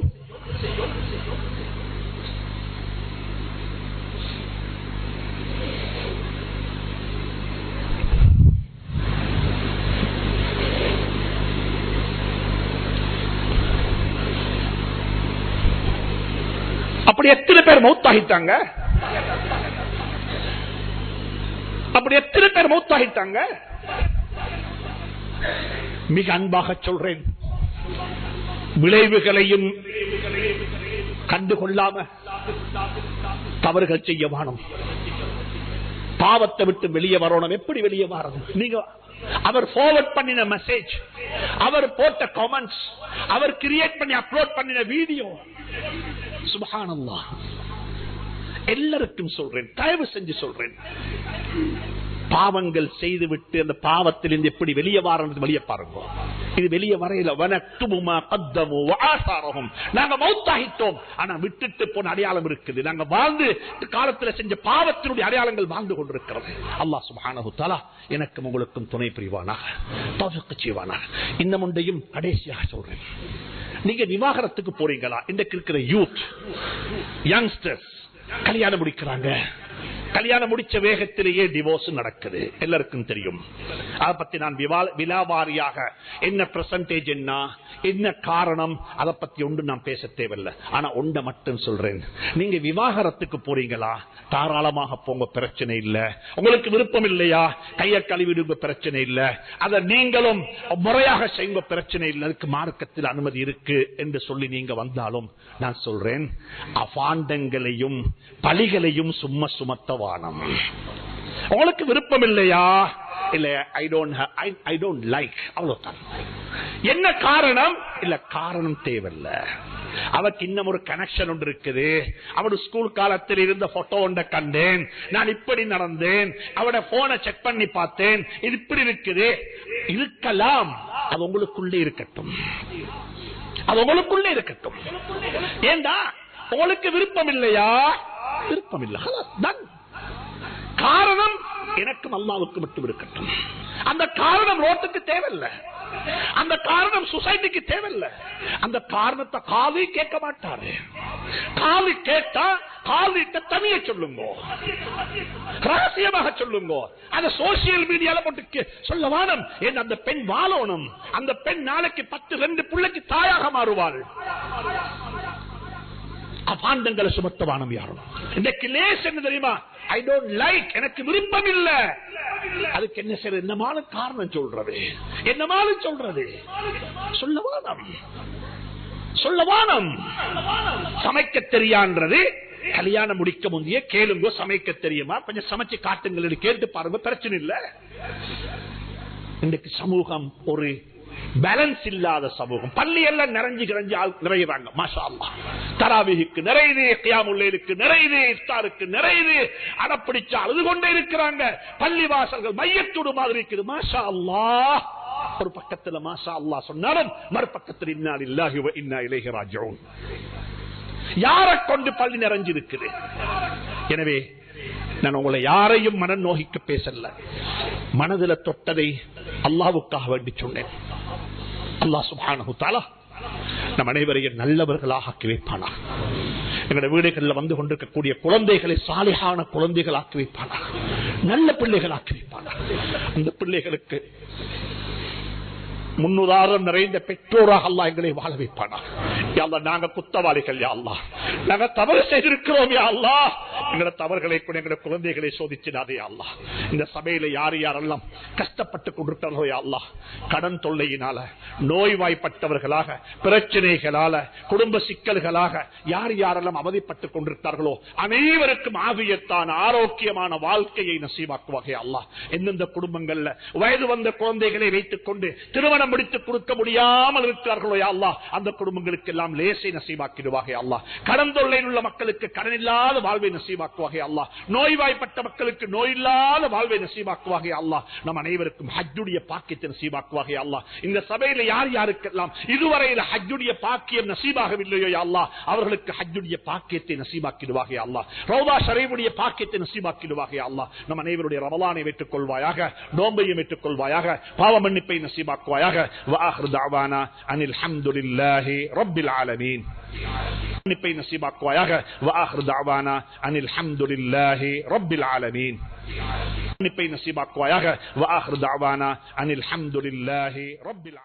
அப்படி எத்தனை பேர் மௌத்தாகிட்டாங்க? அப்படி எத்தனை பேர் மௌத்தாகிட்டாங்க? மிக அன்பாக சொல்றேன், விளைவுகளையும் கண்டுகொள்ளாம தவறுகள் செய்ய வானம். பாவத்தை விட்டு வெளியே வரணும். எப்படி வெளியே வரணும்? நீங்க அவர் ஃபார்வர்ட் பண்ணின மெசேஜ், அவர் போட்ட கமெண்ட்ஸ், அவர் கிரியேட் பண்ணி அப்லோட் பண்ணின வீடியோ, சுப்ஹானல்லாஹ். எல்லாருக்கும் சொல்றேன், தயவு செஞ்சு சொல்றேன், பாவங்கள் செய்துவிட்டு அந்த பாவத்திலிருந்து எப்படி வெளியே வாரது வெளியே பாருங்க. இது வெளியே வரையில நாங்க மௌத்தாகிட்டோம், ஆனா விட்டுட்டு போன அடையாளம் இருக்குது. நாங்க வாழ்ந்து காலத்துல செஞ்ச பாவத்தினுடைய அடையாளங்கள் வாழ்ந்து கொண்டிருக்கிறது. அல்லாஹ் சுப்ஹானஹு தஆலா எனக்கும் உங்களுக்கும் துணை புரிவானாக, தௌஃபீக் செய்வானாக. இன்னும் ஒன்றையும் கடைசியாக சொல்றேன், நீங்க விவாகரத்துக்கு போறீங்களா? இன்றைக்கு இருக்கிற யூத் யங்ஸ்டர்ஸ் கல்யாணம் முடிக்கிறாங்க, கல்யாணம் முடிச்ச வேகத்திலேயே டிவோர்ஸ் நடக்குது, எல்லாருக்கும் தெரியும். அதை பத்தி நான் விலாவாரியாக என்ன பெர்சன்டேஜ் என்ன காரணம் அதை பத்தி ஒன்று நான் பேச தேவையில்லை. ஆனா ஒன்றை மட்டும் சொல்றேன், நீங்க விவாகரத்துக்கு போறீங்களா? தாராளமாக போங்க, பிரச்சனை இல்லை. உங்களுக்கு விருப்பம் இல்லையா? கையை கழுவிடுங்க, பிரச்சனை இல்லை. அதை நீங்களும் முறையாக செய்யுங்க, பிரச்சனை இல்லை. அதுக்கு மார்க்கத்தில் அனுமதி இருக்கு என்று சொல்லி நீங்க வந்தாலும் நான் சொல்றேன், அபாண்டங்களையும் பழிகளையும் சும்மா சுமத்தவானம். உங்களுக்கு விருப்பம் இல்லையா? இல்ல, ஐ டோன்ட் லைக், அவ்வளவுதான். என்ன காரணம்? இல்ல, காரணம் தேவையில்ல. அவருக்கு இன்னும் ஒரு கனெக்ஷன் ஒன்று இருக்குது. அவரு ஸ்கூல் காலத்தில் இருந்த போட்டோ ஒன்றை கண்டேன், நான் இப்படி நடந்தேன், அவட போனை செக் பண்ணி பார்த்தேன், இது இப்படி இருக்குது. இருக்கலாம், அது உங்களுக்குள்ளே இருக்கட்டும், அது உங்களுக்குள்ளே இருக்கட்டும். ஏண்டா உங்களுக்கு விருப்பம் இல்லையா? விருப்பம் இல்லை, காரணம் எனக்கும் அல்லாஹ்வுக்கு மட்டும் இருக்கட்டும். அந்த காரணம் ரோட்டுக்கு தேவையில்லை, அந்த காரணம் சொசைட்டிக்கு தேவையில்லை. அந்த காரணத்தை காலி கேட்க மாட்டாரு. காலி கேட்டா காலிட்ட தனிய சொல்லுங்க, ரகசியமாக சொல்லுங்க. அந்த சோசியல் மீடியால போட்டு சொல்ல வேணும். அந்த பெண் வாழணும், அந்த பெண் நாளைக்கு 10-2 பிள்ளைக்கு தாயாக மாறுவாள். அபாண்டங்களை சுமத்தவானம் யாரும். இன்றைக்கு லேஸ் என்ன தெரியுமா? ஐ டோன்ட் லைக், எனக்கு விருப்பம் இல்ல. அதுக்கு என்ன செய்ய, என்னமான காரணம் சொல்றது, என்னமான சொல்றது. சொல்லவானம், சொல்லவானம். சமைக்க தெரியான்றது கல்யாணம் முடிக்க முந்தைய கேளுங்க, சமைக்க தெரியுமா, கொஞ்சம் சமைச்சு காட்டுங்கள் கேட்டு பாருங்க, பிரச்சனை இல்ல. இன்றைக்கு சமூகம் ஒரு பேலன்ஸ் இல்லாத சமூகம். பள்ளி எல்லாம் நிறைஞ்சாங்க. மாஷா அல்லாஹ், தராவீஹுக்கு நிறையுது, கியாமுல் லைலுக்கு நிறையுது, இஃப்தாருக்கு நிறையுது. அடப்பிடிச்சா அழுது கொண்டே இருக்கிறாங்க. பள்ளி வாசல்கள் மையத்தோடு மாதிரி இருக்குது. மாஷா அல்லாஹ். ஒரு பக்கத்துல மாஷா அல்லாஹ் சொன்னாலும் மறுபக்கத்தில் இன்னா லில்லாஹி வ இன்னா இலைஹி ராஜிஊன். யாரை கொண்டு பள்ளி நிறைஞ்சிருக்குது? எனவே நான் உங்களை யாரையும் மன நோகிக்க பேசல, மனதில் தொட்டதை அல்லாஹ்வுக்காக வேண்டி சொன்னேன். அல்லாஹ் சுப்ஹானஹு தஆலா நம் அனைவரையும் நல்லவர்களாக ஆக்கி வைப்பானா. எங்களுடைய வீடுகளில் வந்து கொண்டிருக்கக்கூடிய குழந்தைகளை சாலிஹான குழந்தைகள் ஆக்கி வைப்பானா, நல்ல பிள்ளைகள் ஆக்கி வைப்பானா. அந்த பிள்ளைகளுக்கு முன்னுதாரணம் நிறைந்த பெற்றோராக அல்லாஹ் எங்களை வாழ வைப்பானா. யா அல்லாஹ், நாங்க குத்தவாளிகள், யா அல்லாஹ், நாங்க தவறு செய்திருக்கிறோம், யா அல்லாஹ், எங்களோட தவறுகளை கூட எங்களோட குழந்தைகளை சோதிச்சிடாதே யா அல்லாஹ். இந்த சபையில யார் யாரெல்லாம் கஷ்டப்பட்டு கொண்டிருக்கிறார்களோ யா அல்லாஹ், கடன் தொல்லையினால, நோய்வாய்ப்பட்டவர்களாக, பிரச்சனைகளால, குடும்ப சிக்கல்களாக யார் யாரெல்லாம் அவதிப்பட்டுக் கொண்டிருக்கிறார்களோ அனைவருக்கும் ஆவியத்தான ஆரோக்கியமான வாழ்க்கையை நசீவாக்குவாக யா அல்லாஹ். எந்தெந்த குடும்பங்கள்ல வயது வந்த குழந்தைகளை வைத்துக் கொண்டு திருமணம் முடித்து கொடுக்க முடியாமல் இருக்கிறார்களோ யா அல்லாஹ், அந்த குடும்பங்களுக்கு எல்லாம் லேசை நசீவாக்கிடுவாக யா அல்லாஹ். கடன் தொல்லையில் உள்ள மக்களுக்கு கடன் இல்லாத வாழ்வை நசீவாக்குவாக யா அல்லாஹ். நோய்வாய்ப்பட்ட மக்களுக்கு நோய் இல்லாத வாழ்வை நசீவாக்குவாக யா அல்லாஹ். நம் அனைவருக்கும் ஹஜ்ஜுடைய பாக்கியத்தை நசீவாக்குவாக யா அல்லாஹ். இந்த சபையில யார் யாருக்கெல்லாம் இதுவரையில் ஹஜ்ஜுடைய பாக்கியம் நசீபாகவில்லையோ யா அல்லாஹ், அவர்களுக்கு ஹஜ்ஜுடைய பாக்கியத்தை நசீவாக்கிடுவாக யா அல்லாஹ். ரௌதா ஷரீஃபுடைய பாக்கியத்தை நசீவாக்கிடுவாக யா அல்லாஹ். நம் அனைவருடைய ரமலானை வெற்றுக் கொள்வாயாக, நோன்பையும் வெற்றுக் கொள்வாயாக, பாவ மன்னிப்பை நசீவாக்குவாயாக. وآخر دعوانا أن الحمد لله رب العالمين. மன்னிப்பை நசீபாக்குவாயாக. وآخر دعوانا أن الحمد لله رب العالمين. மன்னிப்பை நசீபாக்குவாயாக. وآخر دعوانا أن الحمد لله رب العالمين.